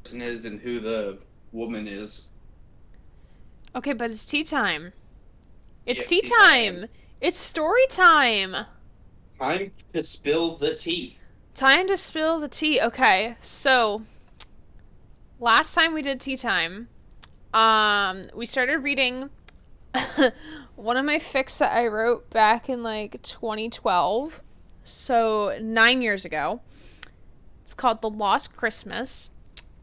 person is and who the woman is. Okay, but it's tea time. Yeah, It's tea tea time. time. It's story time. Time to spill the tea. Time to spill the tea. Okay, so last time we did tea time, we started reading one of my fics that I wrote back in like 2012. So 9 years ago. It's called The Lost Christmas,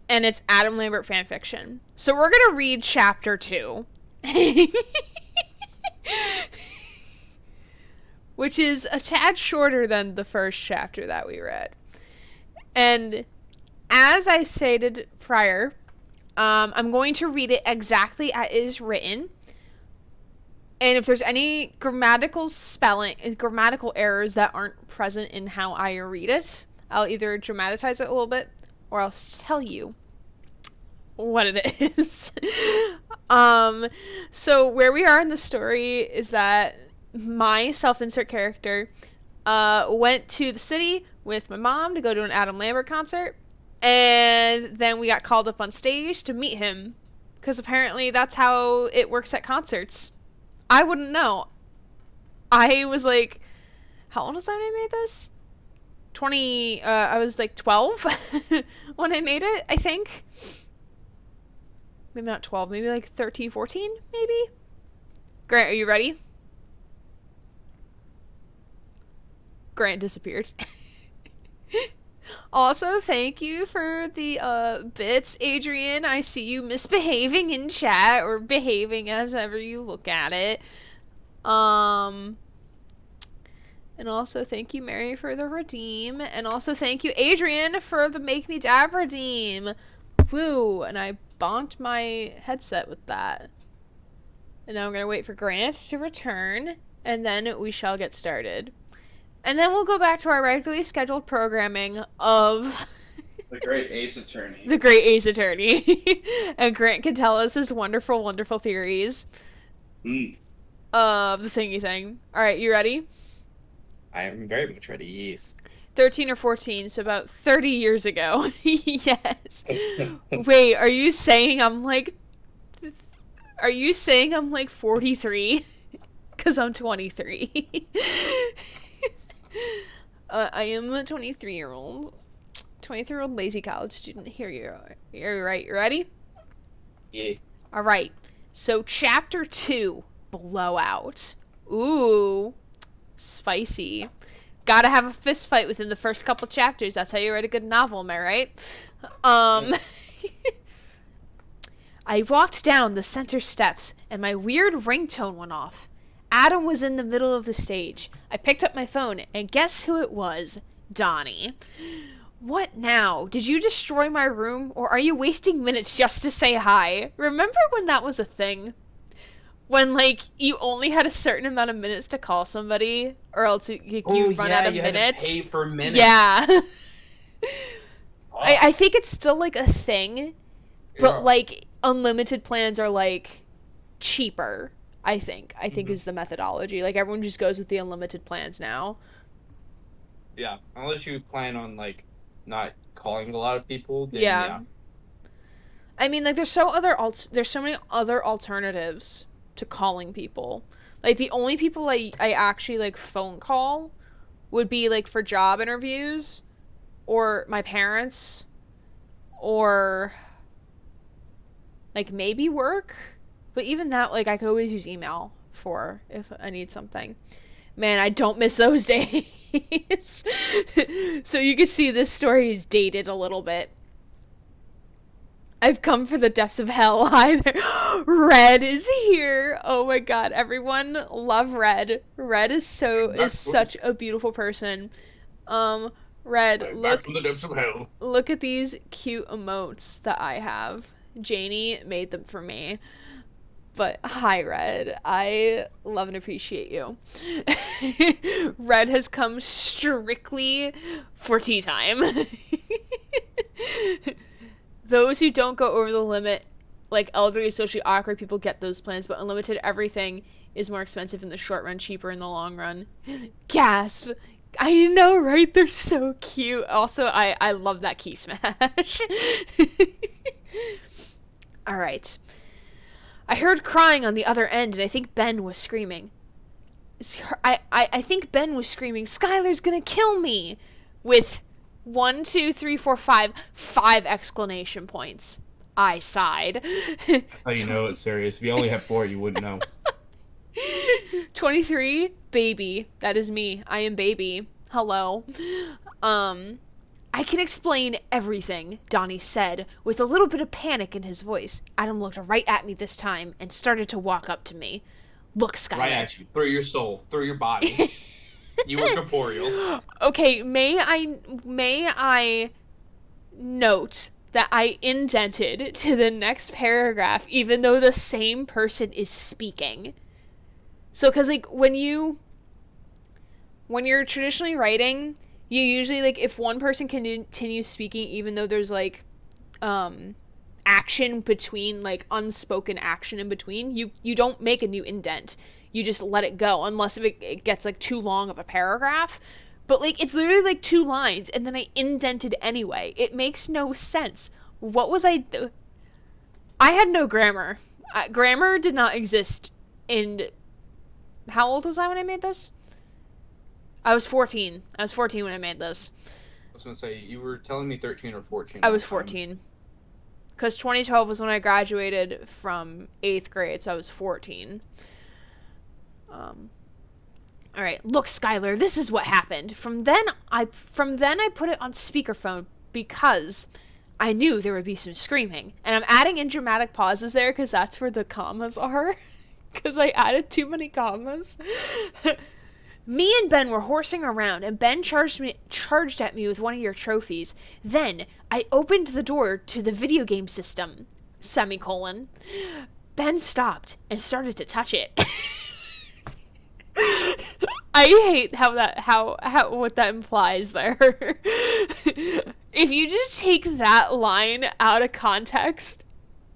and it's Adam Lambert fanfiction. So we're gonna read chapter 2. Which is a tad shorter than the first chapter that we read. And as I stated prior, I'm going to read it exactly as it is written. And if there's any grammatical errors that aren't present in how I read it, I'll either dramatize it a little bit or I'll tell you what it is. So where we are in the story is that my self-insert character went to the city with my mom to go to an Adam Lambert concert, and then we got called up on stage to meet him, because apparently that's how it works at concerts. I wouldn't know. I was like, how old was I when I made this? I was like 12 when I made it, I think. Maybe not 12, maybe like 13, 14, maybe? Grant, are you ready? Grant disappeared. Also, thank you for the bits, Adrian. I see you misbehaving in chat, or behaving as ever you look at it. And also thank you, Mary, for the redeem. And also thank you, Adrian, for the Make Me Dab redeem. Woo! And I bonked my headset with that. And now I'm gonna wait for Grant to return, and then we shall get started. And then we'll go back to our regularly scheduled programming of The Great Ace Attorney. The Great Ace Attorney. And Grant can tell us his wonderful, wonderful theories of the thingy thing. Alright, you ready? I am very much ready, yes. 13 or 14, so about 30 years ago. Yes. Wait, are you saying I'm like 43? Because I'm 23. I am a 23-year-old. 23-year-old lazy college student. Here you are. You're right. You ready? Yeah. Alright. So, chapter 2. Blowout. Ooh. Spicy. Gotta have a fist fight within the first couple chapters. That's how you write a good novel, am I right? I walked down the center steps, and my weird ringtone went off. Adam was in the middle of the stage. I picked up my phone, and guess who it was? Donnie. What now? Did you destroy my room, or are you wasting minutes just to say hi? Remember when that was a thing? When, like, you only had a certain amount of minutes to call somebody, or else you run out of minutes. Had to pay for minutes. Yeah. Oh. I think it's still, like, a thing, but, like, unlimited plans are, like, cheaper, I think is the methodology. Like, everyone just goes with the unlimited plans now. Yeah, unless you plan on, like, not calling a lot of people, then yeah. I mean, like, there's so many other alternatives to calling people. Like, the only people I actually, like, phone call would be, like, for job interviews, or my parents, or, like, maybe work. But even that, like, I could always use email for if I need something. Man, I don't miss those days. So you can see this story is dated a little bit. I've come for the depths of hell. Hi there. Red is here. Oh my god, everyone love Red. Red is such a beautiful person. Red, Back from the depths of hell. Look at these cute emotes that I have. Janie made them for me. But hi, Red. I love and appreciate you. Red has come strictly for tea time. Those who don't go over the limit, like elderly, socially awkward people, get those plans, but unlimited everything is more expensive in the short run, cheaper in the long run. Gasp. I know, right? They're so cute. Also, I love that key smash. All right. I heard crying on the other end, and I think Ben was screaming. I think Ben was screaming, Skylar's gonna kill me! With 1, 2, 3, 4, 5 exclamation points. I sighed. That's how you know it's serious. If you only had 4, you wouldn't know. 23, baby. That is me. I am baby. Hello. I can explain everything, Donnie said, with a little bit of panic in his voice. Adam looked right at me this time and started to walk up to me. Look, Skylar. Right at you. Through your soul. Through your body. You were corporeal. Okay, may I note that I indented to the next paragraph even though the same person is speaking. So, because, like, when you're traditionally writing, you usually, like, if one person continues speaking even though there's, like, action between, like, unspoken action in between, you don't make a new indent. You just let it go, unless if it gets, like, too long of a paragraph. But, like, it's literally, like, 2 lines, and then I indented anyway. It makes no sense. What was I had no grammar. Grammar did not exist in... How old was I when I made this? I was 14. I was 14 when I made this. I was going to say, you were telling me 13 or 14. I was 14. Because 2012 was when I graduated from 8th grade, so I was 14. Alright, look, Skylar, this is what happened. From then I put it on speakerphone because I knew there would be some screaming. And I'm adding in dramatic pauses there because that's where the commas are. Because I added too many commas. Me and Ben were horsing around, and Ben charged at me with one of your trophies. Then I opened the door to the video game system. Semicolon. Ben stopped and started to touch it. I hate what that implies there. If you just take that line out of context,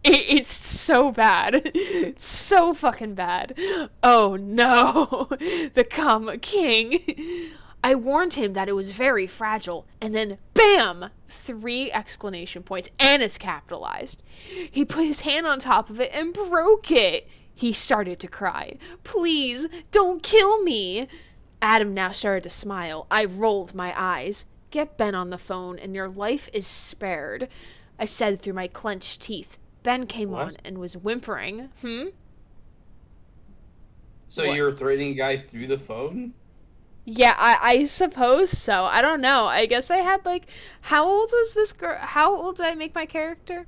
it's so bad. It's so fucking bad. Oh no. The comma king. I warned him that it was very fragile, and then BAM! 3 exclamation points, and it's capitalized. He put his hand on top of it and broke it. He started to cry. Please, don't kill me. Adam now started to smile. I rolled my eyes. Get Ben on the phone and your life is spared, I said through my clenched teeth. Ben came on and was whimpering. So What? you were threatening a guy through the phone? Yeah, I suppose so. I don't know. I guess I had, like, how old was this girl? How old did I make my character?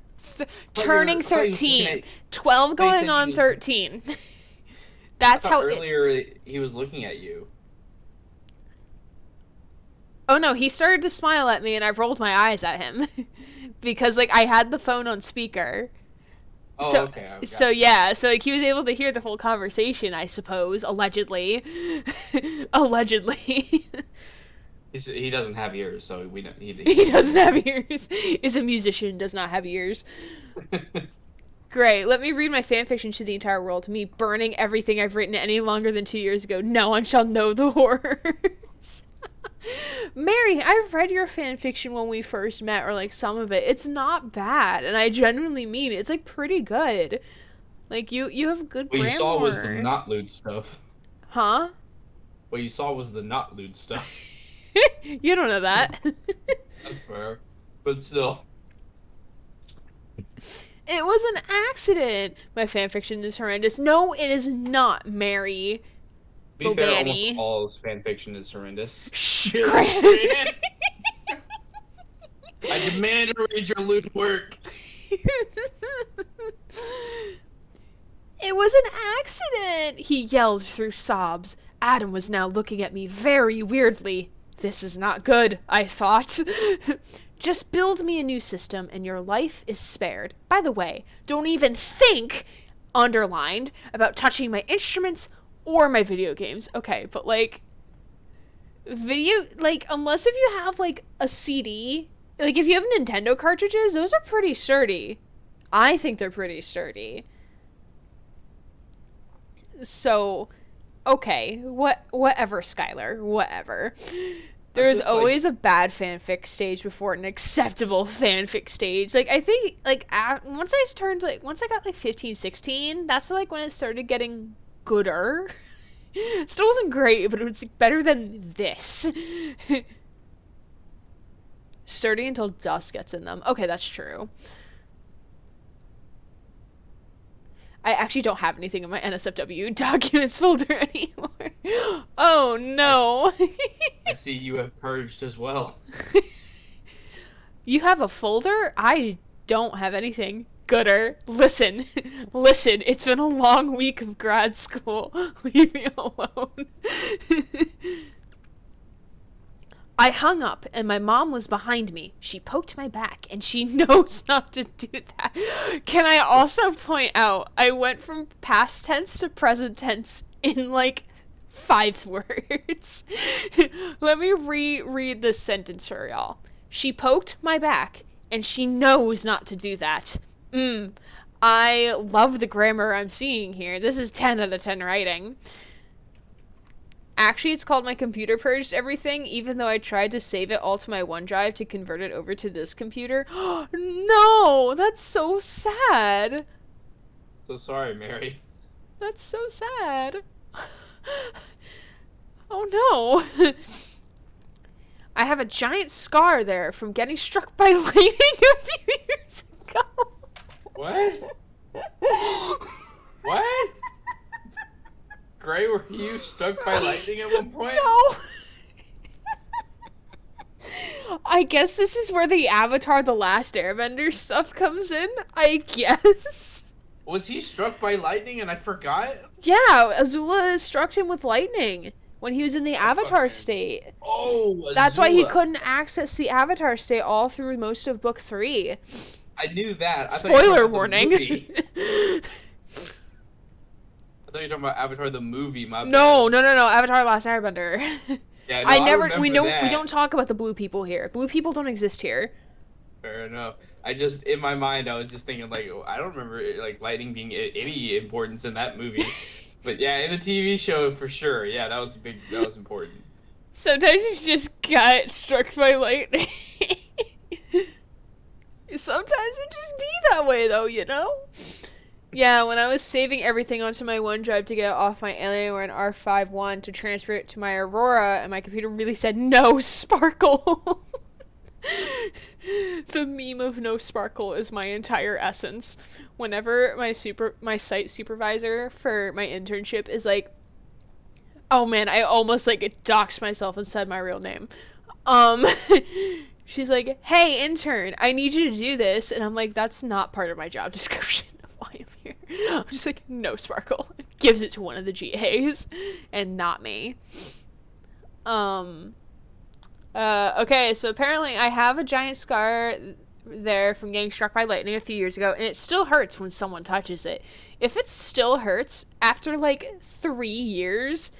Turning 13. 12 going on 13. That's how earlier he was looking at you. Oh no, he started to smile at me and I rolled my eyes at him. Because, like, I had the phone on speaker. Oh, so, okay. So yeah, so, like, he was able to hear the whole conversation, I suppose, allegedly. Allegedly. He doesn't have ears, so we don't. He doesn't have ears. Is a musician, does not have ears. Great. Let me read my fanfiction to the entire world. Me burning everything I've written any longer than 2 years ago. No one shall know the horrors. Mary, I've read your fanfiction when we first met, or, like, some of it. It's not bad, and I genuinely mean it. It's, like, pretty good. Like, you have good grammar. What you saw was the not lewd stuff. Huh? What you saw was the not lewd stuff. You don't know that. That's fair. But still. It was an accident. My fanfiction is horrendous. No, it is not, Mary. To be fair, almost all fanfiction is horrendous. Shh. I demand to read your lewd work. It was an accident, he yelled through sobs. Adam was now looking at me very weirdly. This is not good, I thought. Just build me a new system and your life is spared. By the way, don't even think, underlined, about touching my instruments or my video games. Okay, but, like, unless if you have, like, a CD, like, if you have Nintendo cartridges, those are pretty sturdy. I think they're pretty sturdy. So, okay, whatever, Skylar, whatever. There is just, like- always a bad fanfic stage before an acceptable fanfic stage. Like, I think, like, once I got, like, 15, 16, that's, like, when it started getting gooder. Still wasn't great, but it was like, better than this. Sturdy until dust gets in them. Okay, that's true. I actually don't have anything in my NSFW documents folder anymore. Oh, no. I see you have purged as well. You have a folder? I don't have anything. Gooder. Listen. Listen, it's been a long week of grad school. Leave me alone. I hung up and my mom was behind me. She poked my back and she knows not to do that. Can I also point out, I went from past tense to present tense in like 5 words. Let me reread this sentence for y'all. She poked my back and she knows not to do that. I love the grammar I'm seeing here. This is 10 out of 10 writing. Actually, it's called My Computer Purged Everything, even though I tried to save it all to my OneDrive to convert it over to this computer. No, that's so sad. So sorry, Mary. That's so sad. Oh no. I have a giant scar there from getting struck by lightning a few years ago. What? What? Gray, were you struck by lightning at one point? No. I guess this is where the Avatar The Last Airbender stuff comes in, I guess. Was he struck by lightning and I forgot? Yeah, Azula struck him with lightning when he was in the Avatar state. Oh, That's why he Azula. couldn't access the Avatar state all through most of book 3. I knew that. I thought you were Spoiler talking about the warning. movie. I thought you were talking about Avatar the movie. My bad. No, Avatar The Last Airbender. Yeah, no, I never. remember We that. don't talk about the blue people here. Blue people don't exist here. Fair enough. I just, in my mind, I was just thinking like, oh, I don't remember like lightning being any importance in that movie. But yeah, in the TV show for sure. Yeah, that was big. That was important. Sometimes you just got struck by lightning. Sometimes it just be that way, though, you know? Yeah, when I was saving everything onto my OneDrive to get it off my Alienware and R5-1 to transfer it to my Aurora, and my computer really said, no sparkle. The meme of no sparkle is my entire essence. Whenever my site supervisor for my internship is like, oh man, I almost like doxed myself and said my real name. She's like, hey intern, I need you to do this, and I'm like, that's not part of my job description of why I'm here. I'm just like, no sparkle. Gives it to one of the GAs and not me. Okay, so apparently I have a giant scar there from getting struck by lightning a few years ago, and it still hurts when someone touches it. If it still hurts after like 3 years,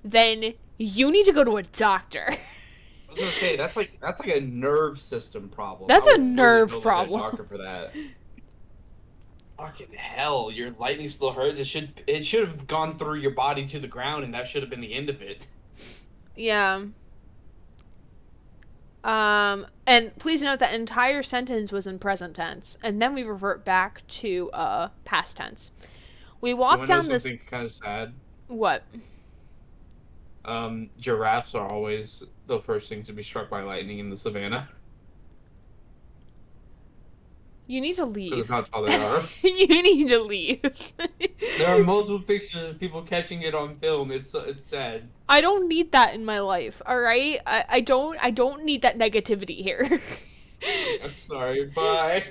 then you need to go to a doctor. I was gonna say that's like a nerve system problem. That's I a would nerve go look at problem. a doctor for that. Fucking hell, your lightning still hurts. It should have gone through your body to the ground, and that should have been the end of it. Yeah. And please note that entire sentence was in present tense, and then we revert back to past tense. We walked down this. Something kind of sad. What? Giraffes are always the first things to be struck by lightning in the savannah. You need to Because leave. of how tall they are. You need to leave. There are multiple pictures of people catching it on film. It's sad. I don't need that in my life. All right, I don't need that negativity here. I'm sorry. Bye.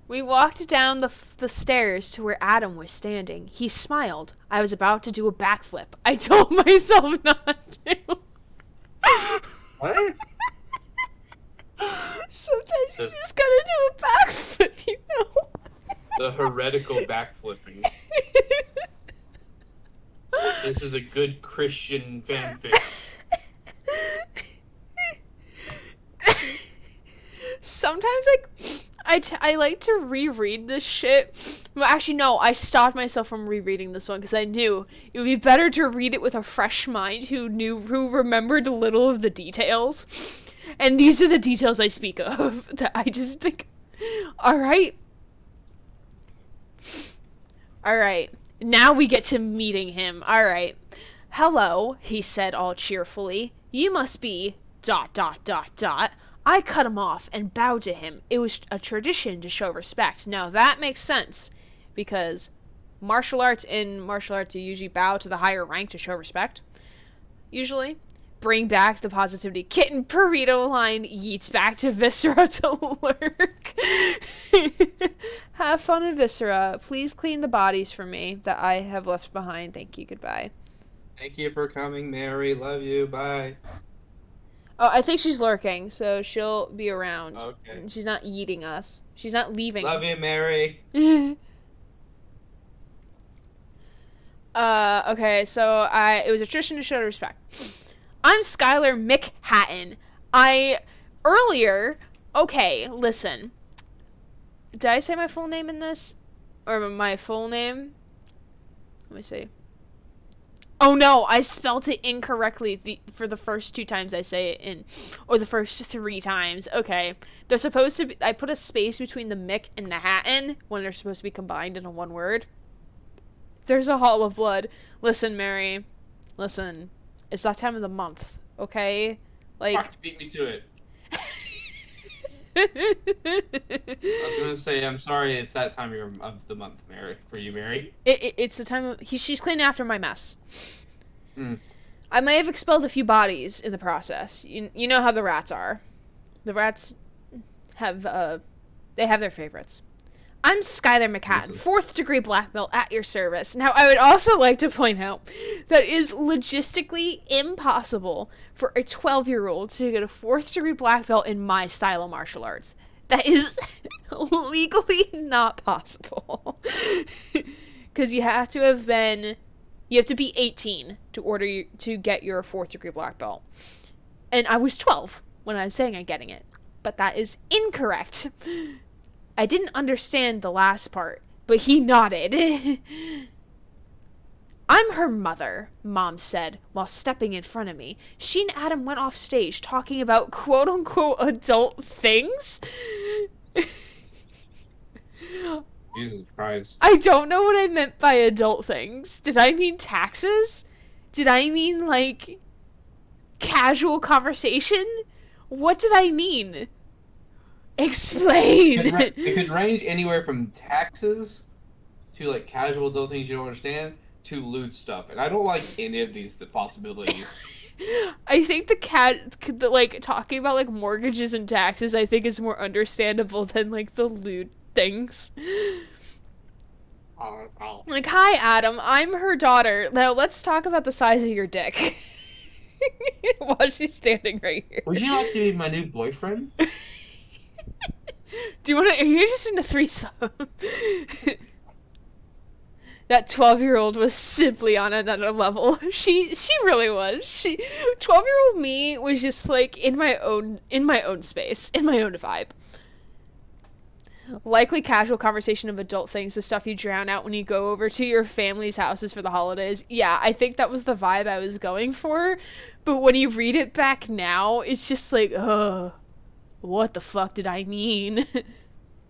We walked down the stairs to where Adam was standing. He smiled. I was about to do a backflip. I told myself not to. What? Sometimes you just gotta do a backflip, you know? The heretical backflipping. This is a good Christian fanfic. Sometimes, like, I like to reread this shit Well, actually, no. I stopped myself from rereading this one because I knew it would be better to read it with a fresh mind who remembered little of the details. And these are the details I speak of that I just think. All right. All right. Now we get to meeting him. All right. Hello, he said all cheerfully. You must be ... I cut him off and bowed to him. It was a tradition to show respect. Now that makes sense, because martial arts, you usually bow to the higher rank to show respect. Usually. Bring back the positivity. Kitten burrito line yeets back to Viscera to lurk. Have fun in Viscera. Please clean the bodies for me that I have left behind. Thank you. Goodbye. Thank you for coming, Mary. Love you. Bye. Oh, I think she's lurking, so she'll be around. Okay. She's not eating us. She's not leaving. Love you, Mary. Okay, so it was a tradition to show respect. I'm Skylar McHatton. Okay, listen. Did I say my full name in this? Or my full name? Let me see. Oh no, I spelled it incorrectly for the first 2 times I say it or the first 3 times. Okay. They're supposed to be, I put a space between the Mick and the Hatton when they're supposed to be combined in a one word. There's a Hall of Blood. Listen, Mary. Listen. It's that time of the month, okay? Like... Fuck, beat me to it. I was gonna say, I'm sorry it's that time of the month, Mary. For you, Mary. It's the time of... She's cleaning after my mess. Mm. I may have expelled a few bodies in the process. You know how the rats are. The rats have, they have their favorites. I'm Skylar McHatton, 4th degree black belt at your service. Now, I would also like to point out that it is logistically impossible for a 12-year-old to get a 4th degree black belt in my style of martial arts. That is legally not possible. Because you have to be 18 to get your 4th degree black belt. And I was 12 when I was saying I'm getting it. But that is incorrect. I didn't understand the last part, but he nodded. I'm her mother, Mom said, while stepping in front of me. She and Adam went off stage talking about quote-unquote adult things. Jesus Christ. I don't know what I meant by adult things. Did I mean taxes? Did I mean, like, casual conversation? What did I mean? Explain! It could range anywhere from taxes to, like, casual adult things you don't understand to lewd stuff. And I don't like any of these possibilities. I think the talking about, like, mortgages and taxes, I think is more understandable than, like, the lewd things. Like, hi, Adam, I'm her daughter. Now, let's talk about the size of your dick. While she's standing right here. Would you like to be my new boyfriend? Are you just in a threesome? That 12-year-old was simply on another level. She really was. 12-year-old me was just like in my own space, in my own vibe. Likely casual conversation of adult things, the stuff you drown out when you go over to your family's houses for the holidays. Yeah, I think that was the vibe I was going for. But when you read it back now, it's just like, ugh. What the fuck did I mean?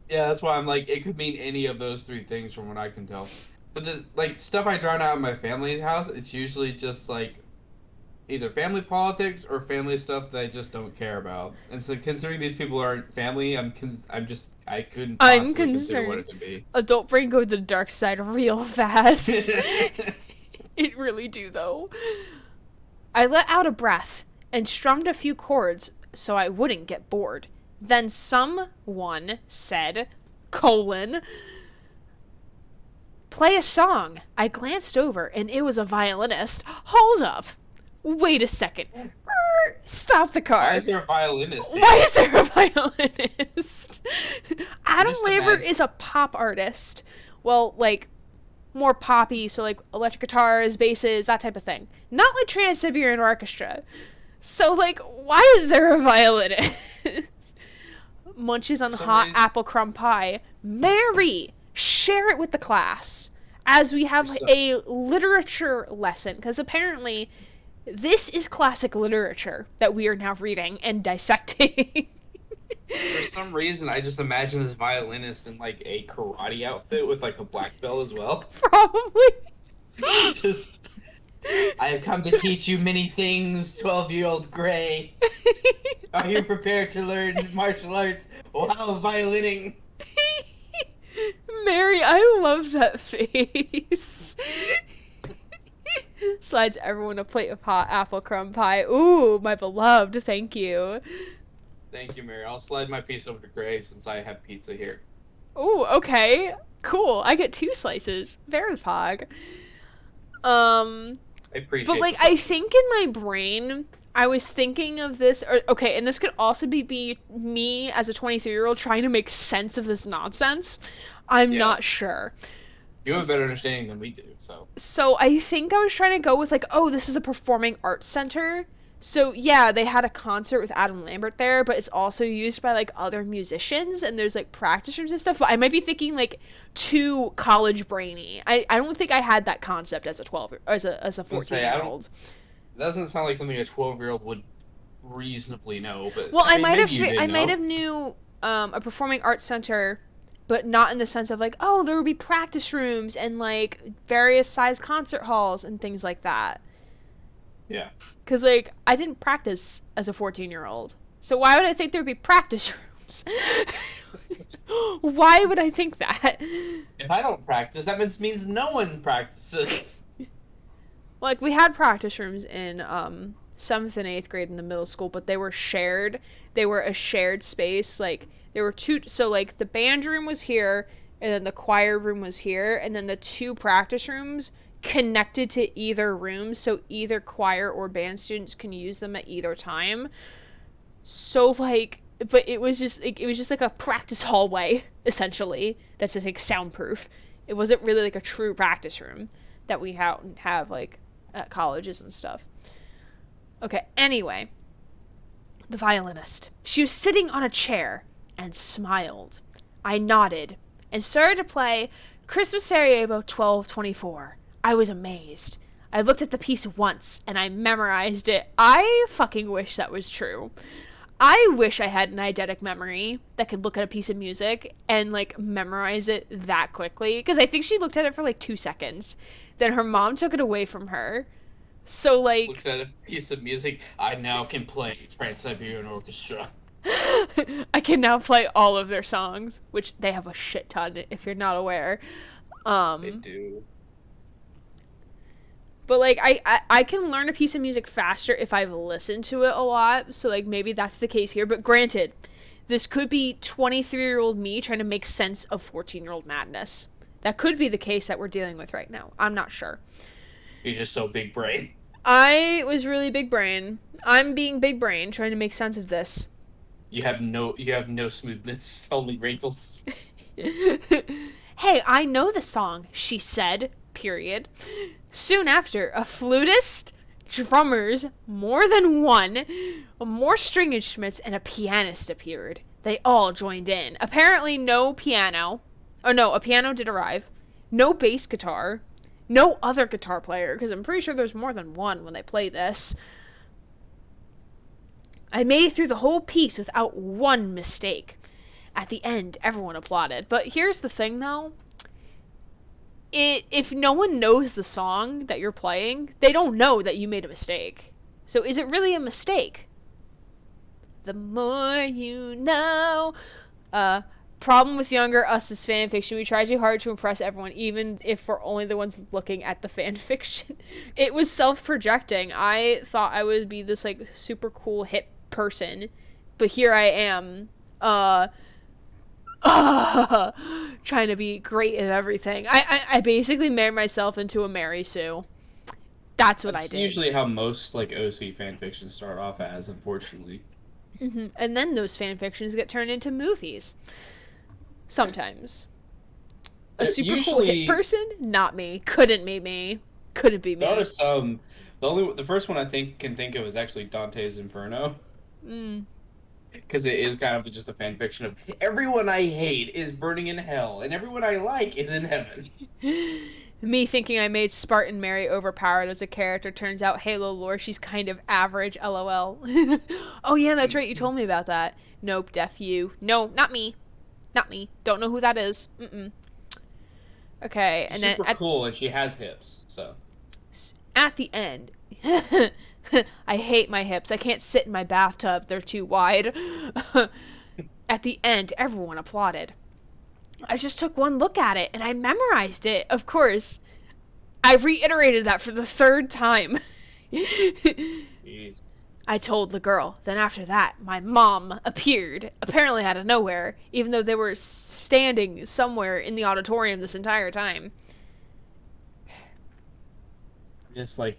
Yeah, that's why I'm like, it could mean any of those 3 things from what I can tell. But the, like, stuff I drown out in my family's house, it's usually just, like, either family politics or family stuff that I just don't care about. And so considering these people aren't family, I couldn't possibly consider what it could be. Adult brain go to the dark side real fast. It really do, though. I let out a breath and strummed a few chords so I wouldn't get bored. Then someone said, play a song. I glanced over and it was a violinist. Hold up. Wait a second. Stop the car. Why is there a violinist? Why is there a violinist? Adam Lambert is a pop artist. Well, like, more poppy, so like electric guitars, basses, that type of thing. Not like Trans-Siberian Orchestra. So, like, why is there a violinist? Munches on hot apple crumb pie. Mary! share it with the class as we have So- a literature lesson, because apparently this is classic literature that we are now reading and dissecting. For some reason, I just imagine this violinist in like a karate outfit with like a black belt as well. Probably. Just, I have come to teach you many things, 12-year-old Gray. Are you prepared to learn martial arts while violining? Mary, I love that face. Slides everyone a plate of hot apple crumb pie. Ooh, my beloved, thank you. Thank you, Mary. I'll slide my piece over to Gray since I have pizza here. Ooh, okay. Cool. I get 2 slices. Very pog. I appreciate But, like, it. I think in my brain, I was thinking of this, or, okay, and this could also be me as a 23-year-old trying to make sense of this nonsense. I'm Yeah. not sure. You have a better understanding than we do, so. So I think I was trying to go with, like, oh, this is a performing arts center. So, yeah, they had a concert with Adam Lambert there, but it's also used by, like, other musicians, and there's, like, practice rooms and stuff. But I might be thinking, like, too college brainy. I don't think I had that concept as a 12 as a gonna say, 14-year-old. It doesn't sound like something a 12-year-old would reasonably know, but Well, I mean, might have maybe you did I might know. have knew a performing arts center, but not in the sense of, like, oh, there would be practice rooms and, like, various size concert halls and things like that. Yeah. Because, like, I didn't practice as a 14-year-old. So why would I think there would be practice rooms? Why would I think that? If I don't practice, that means no one practices. Like, we had practice rooms in 7th and 8th grade in the middle school, but they were shared. They were a shared space. Like, there were 2... So, like, the band room was here, and then the choir room was here, and then the 2 practice rooms connected to either room, so either choir or band students can use them at either time. So, like, but it was just like a practice hallway, essentially, that's just, like, soundproof. It wasn't really, like, a true practice room that we have like, at colleges and stuff. Okay, anyway. The violinist. She was sitting on a chair and smiled. I nodded and started to play Christmas Sarajevo 1224. I was amazed. I looked at the piece once and I memorized it. I fucking wish that was true. I wish I had an eidetic memory that could look at a piece of music and, like, memorize it that quickly. Because I think she looked at it for, like, 2 seconds. Then her mom took it away from her. So, like... Looks at a piece of music. I now can play Trans-Siberian Orchestra. I can now play all of their songs, which they have a shit ton, if you're not aware. They do. But, like, I can learn a piece of music faster if I've listened to it a lot, so, like, maybe that's the case here. But granted, this could be 23-year-old me trying to make sense of 14-year-old madness. That could be the case that we're dealing with right now. I'm not sure. You're just so big brain. I was really big brain. I'm being big brain, trying to make sense of this. You have no smoothness, only wrinkles. Hey, I know the song, she said, period. Soon after, a flutist, drummers, more than one, more string instruments, and a pianist appeared. They all joined in. Apparently no piano. Oh no, a piano did arrive. No bass guitar. No other guitar player, because I'm pretty sure there's more than one when they play this. I made it through the whole piece without one mistake. At the end, everyone applauded. But here's the thing, though. If no one knows the song that you're playing, they don't know that you made a mistake. So is it really a mistake? The more you know. Problem with younger us is fan fiction. We try too hard to impress everyone, even if we're only the ones looking at the fan fiction. It was self-projecting. I thought I would be this, like, super cool, hip person. But here I am, trying to be great at everything. I basically made myself into a Mary Sue. That's what I did. Usually how most, like, OC fanfictions start off as, unfortunately. Mm-hmm. And then those fan fictions get turned into movies. Sometimes. A super cool hit person? Not me. Couldn't be me. Couldn't be me. There are some. The first one I can think of is actually Dante's Inferno. Because it is kind of just a fan fiction of everyone I hate is burning in hell, and everyone I like is in heaven. Me thinking I made Spartan Mary overpowered as a character. Turns out Halo lore, she's kind of average, lol. Oh yeah, that's right, you told me about that. Nope, deaf you. No, not me. Not me. Don't know who that is. Mm-mm. Okay, and Super then cool, and she has hips, so. at the end... I hate my hips. I can't sit in my bathtub. They're too wide. At the end, everyone applauded. I just took one look at it, and I memorized it, of course. I reiterated that for the third time. Jeez. I told the girl. Then after that, my mom appeared, apparently out of nowhere, even though they were standing somewhere in the auditorium this entire time. Just like,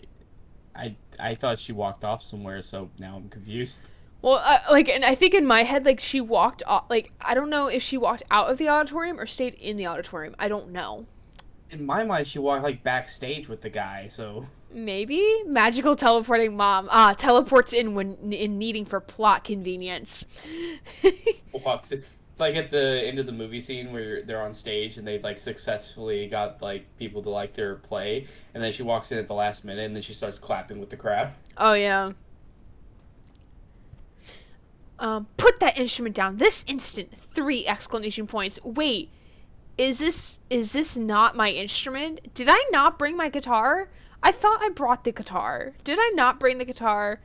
I thought she walked off somewhere, so now I'm confused. Well, and I think in my head, like, she walked off, like, I don't know if she walked out of the auditorium or stayed in the auditorium. I don't know. In my mind, she walked like backstage with the guy, so. Maybe? Magical teleporting mom. Teleports in when in needing for plot convenience. Walks in. It's like at the end of the movie scene where they're on stage and they've like successfully got like people to like their play, and then she walks in at the last minute and then she starts clapping with the crowd. Oh, yeah. Put that instrument down this instant. 3 exclamation points. Wait, is this not my instrument? Did I not bring my guitar? I thought I brought the guitar. Did I not bring the guitar?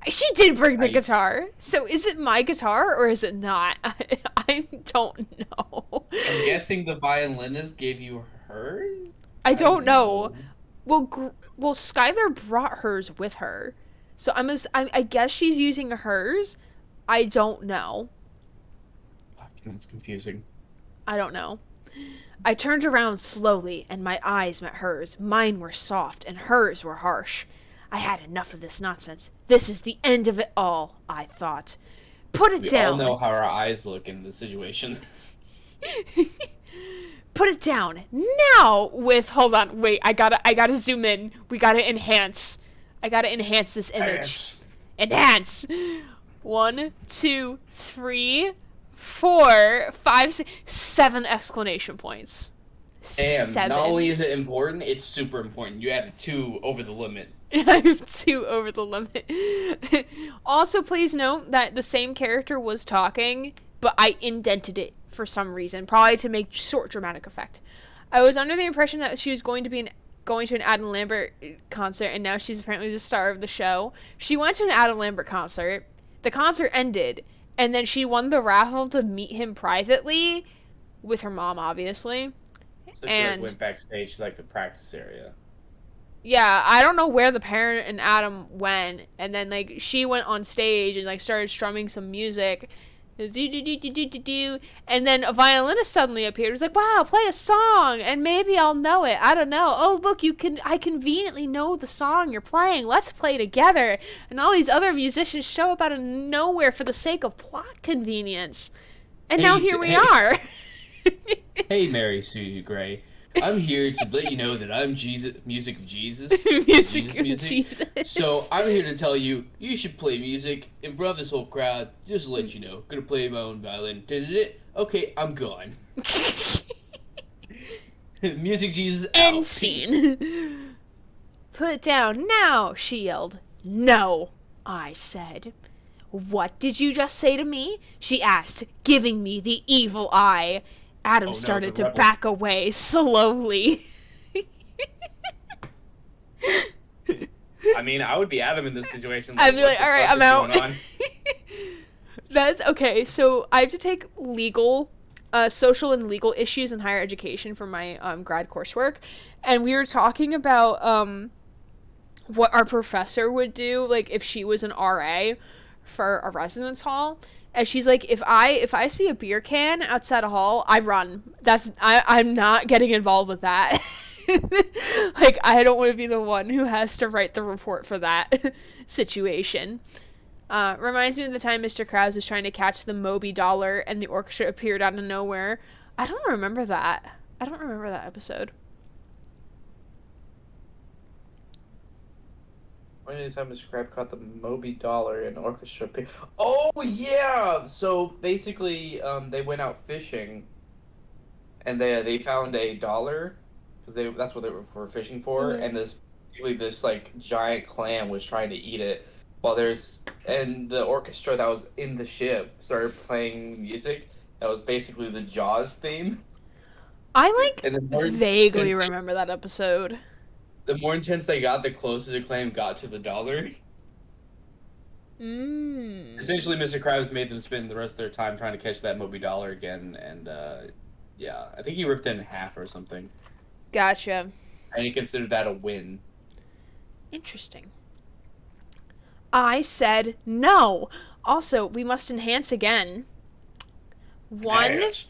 She did bring the guitar. So is it my guitar or is it not? I don't know. I'm guessing the violinist gave you hers? I don't know. Well, Skylar brought hers with her. So I guess she's using hers. I don't know. That's confusing. I don't know. I turned around slowly, and my eyes met hers. Mine were soft, and hers were harsh. I had enough of this nonsense. This is the end of it all, I thought. Put it down. We all know how our eyes look in this situation. Put it down now. Hold on, wait. I gotta zoom in. We gotta enhance. I gotta enhance this image. Enhance. 1, 2, 3, 4, 5, 6, 7 exclamation points. Damn, 7. not only is it important, it's super important. You added 2 over the limit. I'm 2 over the limit. Also, please note that the same character was talking, but I indented it for some reason, probably to make short dramatic effect. I was under the impression that she was going to an Adam Lambert concert, and now she's apparently the star of the show. She went to an Adam Lambert concert. The concert ended, and then she won the raffle to meet him privately with her mom, obviously. So she like, went backstage to like the practice area. Yeah, I don't know where the parent and Adam went, and then like she went on stage and like started strumming some music, and then a violinist suddenly appeared. It was like, wow, play a song, and maybe I'll know it. I don't know. Oh, look, I conveniently know the song you're playing. Let's play together. And all these other musicians show up out of nowhere for the sake of plot convenience. And now here we are. Hey, Mary Sue Gray. I'm here to let you know that I'm Jesus, music of Jesus. Jesus. So I'm here to tell you, you should play music in front of this whole crowd. Just to let you know, gonna play my own violin. Okay, I'm gone. Music Jesus. End scene. Put it down now, she yelled. No, I said. What did you just say to me? She asked, giving me the evil eye. Adam started to back away slowly. I mean, I would be Adam in this situation. I'd be like, all right, I'm out. That's okay. So I have to take social and legal issues in higher education for my grad coursework, and we were talking about what our professor would do, like if she was an RA for a residence hall. And she's like, if I see a beer can outside a hall, I run. I'm not getting involved with that. Like, I don't want to be the one who has to write the report for that situation. Reminds me of the time Mr. Krabs was trying to catch the Moby Dollar and the orchestra appeared out of nowhere. I don't remember that. I don't remember that episode. Anytime Mr. Crab caught the Moby Dollar in orchestra pig. Oh yeah! So basically, they went out fishing, and they found a dollar, because that's what they were fishing for, Mhm. and this like giant clam was trying to eat it, and the orchestra that was in the ship started playing music that was basically the Jaws theme, I like and vaguely remember that episode. the more intense they got, the closer the clam got to the dollar. Essentially, Mr. Krabs made them spend the rest of their time trying to catch that Moby Dollar again, and yeah, I think he ripped it in half or something, Gotcha. and he considered that a win. Interesting. I said no. Also, we must enhance again. 1, Match.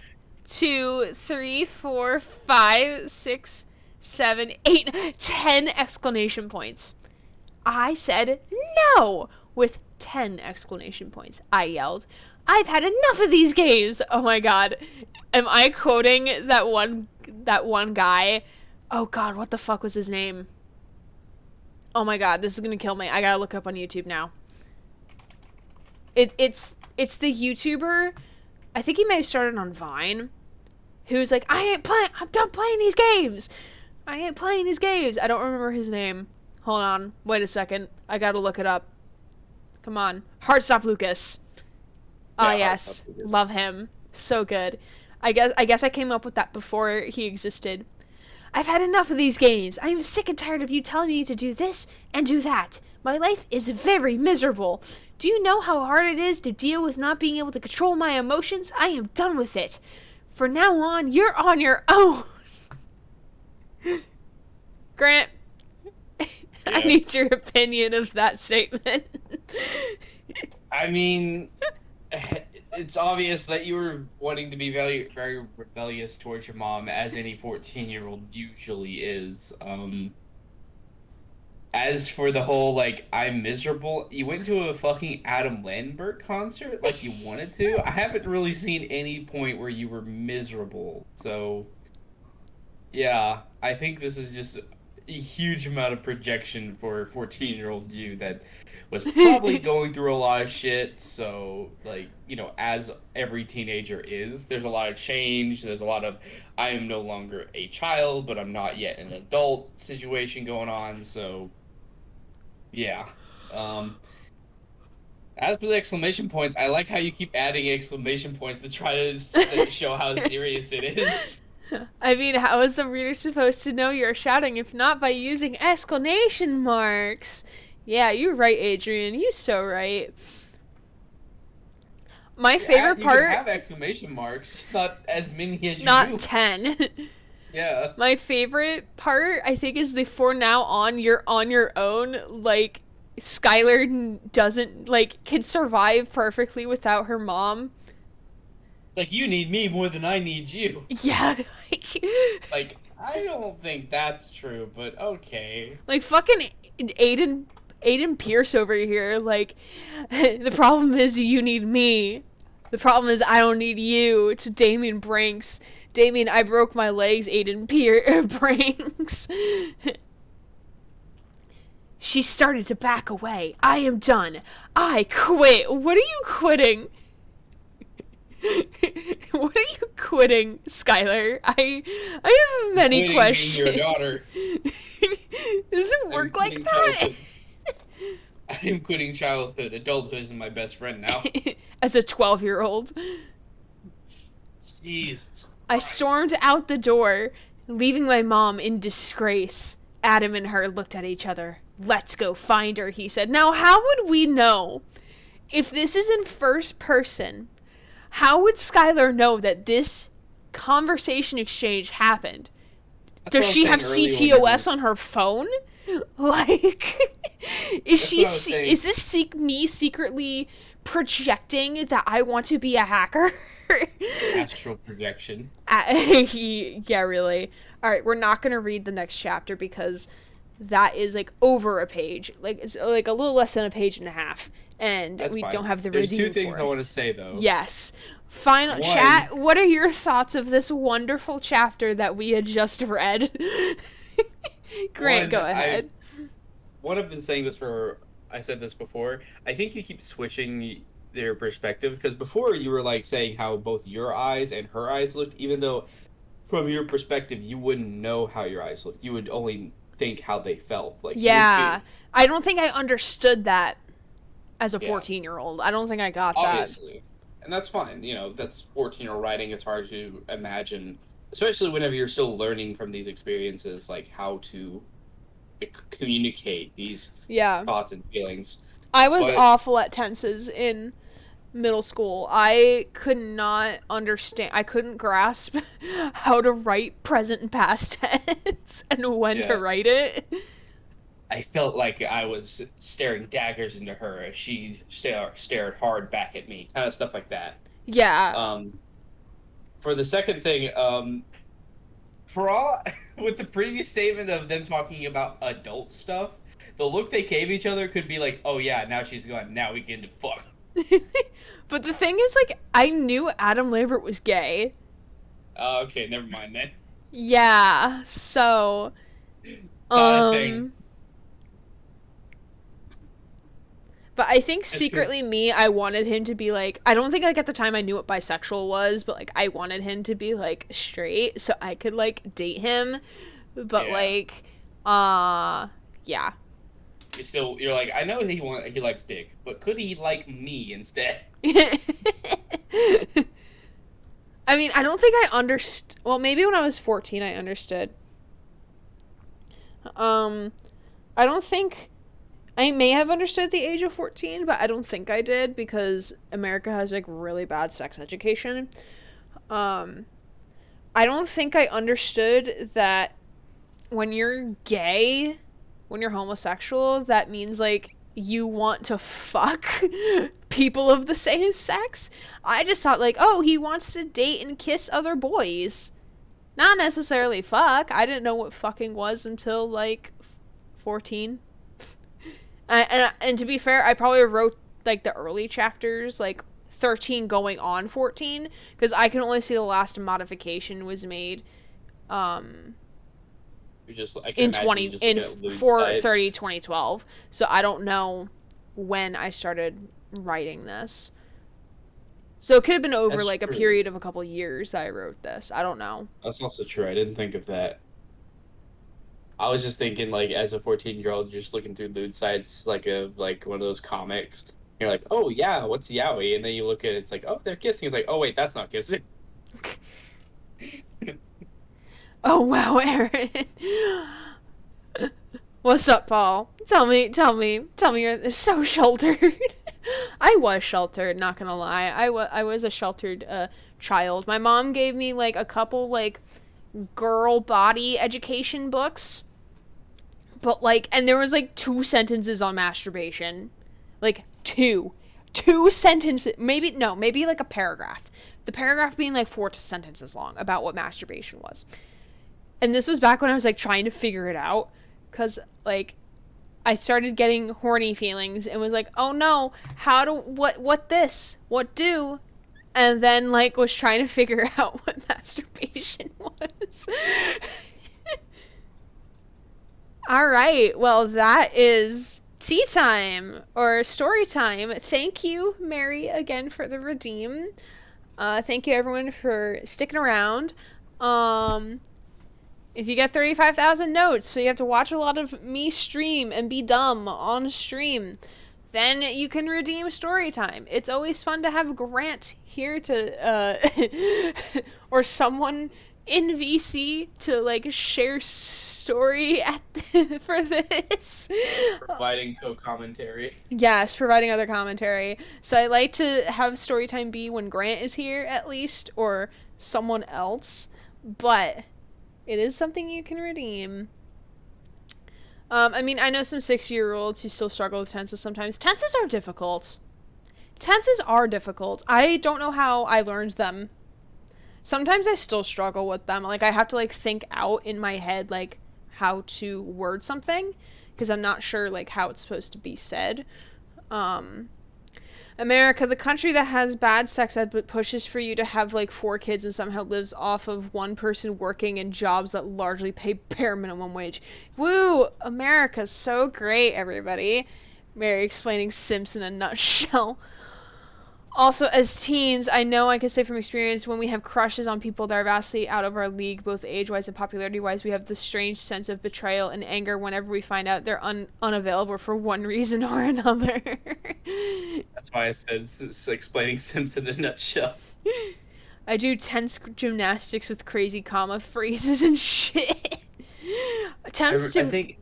2, 3, 4, 5, 6, 7, 8, 10 exclamation points. I said no with 10 exclamation points. I yelled, I've had enough of these games. Oh my god. Am I quoting that one guy? Oh god, what the fuck was his name? Oh my god, this is gonna kill me. I gotta look it up on YouTube now. It's the YouTuber, I think he may have started on Vine, who's like, I'm done playing these games. I ain't playing these games. I don't remember his name. Hold on. Wait a second. I gotta look it up. Come on. Heartstop Lucas. Ah, Yeah, yes. Heartstop Lucas. Love him. So good. I guess I came up with that before he existed. I've had enough of these games. I am sick and tired of you telling me to do this and do that. My life is very miserable. Do you know how hard it is to deal with not being able to control my emotions? I am done with it. From now on, you're on your own. Grant, I Yeah. need your opinion of that statement. I mean, it's obvious that you were wanting to be very, very rebellious towards your mom, as any 14-year-old usually is. As for the whole, like, I'm miserable, you went to a fucking Adam Lambert concert like you wanted to? I haven't really seen any point where you were miserable, so... Yeah, I think this is just a huge amount of projection for a 14-year-old you that was probably going through a lot of shit, so, like, you know, as every teenager is, there's a lot of change, there's a lot of, I am no longer a child, but I'm not yet an adult situation going on, so... Yeah. As for the exclamation points, I like how you keep adding exclamation points to try to show how serious it is. I mean, how is the reader supposed to know you're shouting if not by using exclamation marks? Yeah, you're right, Adrian. You're so right. My favorite You part... can have exclamation marks, just not as many as you do. Not 10. Yeah. My favorite part, I think, is the for now on, you're on your own. Like, Skylar doesn't, like, can survive perfectly without her mom. Like, you need me more than I need you. Yeah, like... Like, I don't think that's true, but okay. Like, fucking Aiden Pierce over here, like, the problem is you need me. The problem is I don't need you. To Damien Branks. Damien, I broke my legs, Aiden Branks. She started to back away. I am done. I quit. What are you quitting? What are you quitting, Skylar? I have many Quitting questions. being your daughter. Does it work like quitting that? childhood. I am quitting childhood. Adulthood is my best friend now. As a 12-year-old. Jesus. I stormed out the door, leaving my mom in disgrace. Adam and her looked at each other. Let's go find her, he said. Now, how would we know? If this is in first person, how would Skylar know that this conversation exchange happened? That's Does what I she was have saying earlier when CTOS on her phone? Like, is That's she? what I was saying. Is this me secretly projecting that I want to be a hacker? Astral projection. Yeah, really. All right, we're not gonna read the next chapter because that is like over a page. Like it's like a little less than a page and a half, and That's we fine. don't have the There's redeem two things for I it. want to say though. Yes. Final One- chat. What are your thoughts of this wonderful chapter that we had just read? Grant, One, go ahead. what I've been saying this for. I said this before. I think you keep switching their perspective because before you were like saying how both your eyes and her eyes looked, even though from your perspective you wouldn't know how your eyes looked. You would only think how they felt. Like you would Yeah. feel, I don't think I understood that as a Yeah. 14-year-old. I don't think I got that. obviously, and that's fine. You know, that's 14-year-old writing. It's hard to imagine, especially whenever you're still learning from these experiences, like how to communicate these Yeah. thoughts and feelings. I was But- awful at tenses in middle school. I could not understand. I couldn't grasp how to write present and past tense and when Yeah. to write it. I felt like I was staring daggers into her as she stared hard back at me, kind of stuff like that. Yeah. For the second thing, for all with the previous statement of them talking about adult stuff, the look they gave each other could be like, "Oh yeah, now she's gone. Now we get to fuck." But the thing is, like, I knew Adam Lambert was gay. Okay, never mind then. Yeah. So. Not a thing. But I think That's secretly me, I wanted him to be like, I don't think like at the time I knew what bisexual was, but like I wanted him to be like straight so I could like date him. But Yeah. like, yeah. You're like, I know he likes dick, but could he like me instead? I mean, I don't think I understood. Well, maybe when I was 14 I understood. I don't think I may have understood at the age of 14, but I don't think I did because America has like really bad sex education. I don't think I understood that when you're gay, when you're homosexual, that means like you want to fuck people of the same sex. I just thought like, oh, he wants to date and kiss other boys. Not necessarily fuck. I didn't know what fucking was until like 14. And to be fair, I probably wrote like the early chapters, like 13 going on 14, because I can only see the last modification was made I can in imagine 20 you just in look at lewd 4/30 sites. 2012. So I don't know when I started writing this. So it could have been over That's like a true. period of a couple years that I wrote this. I don't know. That's also true. I didn't think of that. I was just thinking, like, as a 14-year-old, you're just looking through lewd sites, like, of, like, one of those comics. You're like, oh, yeah, what's yaoi? And then you look at it, it's like, oh, they're kissing. It's like, oh, wait, that's not kissing. Oh wow, Aaron. What's up, Paul? Tell me you're so sheltered. I was sheltered, not gonna lie. I was a sheltered child. My mom gave me like a couple like girl body education books. But like, and there was like 2 sentences on masturbation. Like 2 sentences, maybe like a paragraph. The paragraph being like 4 sentences long about what masturbation was. And this was back when I was like trying to figure it out, cuz like I started getting horny feelings and was like, "Oh no, what do?" And then like was trying to figure out what masturbation was. All right. Well, that is tea time or story time. Thank you, Mary, again for the redeem. Thank you everyone for sticking around. If you get 35,000 notes, so you have to watch a lot of me stream and be dumb on stream, then you can redeem story time. It's always fun to have Grant here to, or someone in VC to like share story for this. Providing co-commentary. Yes, providing other commentary. So I like to have story time be when Grant is here at least, or someone else, but it is something you can redeem. I mean, I know some 6-year-olds who still struggle with tenses sometimes. Tenses are difficult. I don't know how I learned them. Sometimes I still struggle with them. Like, I have to, like, think out in my head, like, how to word something, because I'm not sure, like, how it's supposed to be said. And America, the country that has bad sex ed but pushes for you to have like 4 kids and somehow lives off of one person working in jobs that largely pay bare minimum wage. Woo! America's so great, everybody. Mary explaining Simps in a nutshell. Also, as teens, I know I can say from experience, when we have crushes on people that are vastly out of our league, both age-wise and popularity-wise, we have this strange sense of betrayal and anger whenever we find out they're unavailable for one reason or another. That's why I said explaining Sims in a nutshell. I do tense gymnastics with crazy comma phrases and shit. I think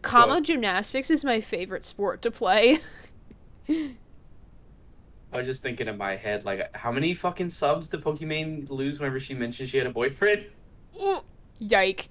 Comma gymnastics is my favorite sport to play. I was just thinking in my head, like, how many fucking subs did Pokimane lose whenever she mentioned she had a boyfriend? Yike.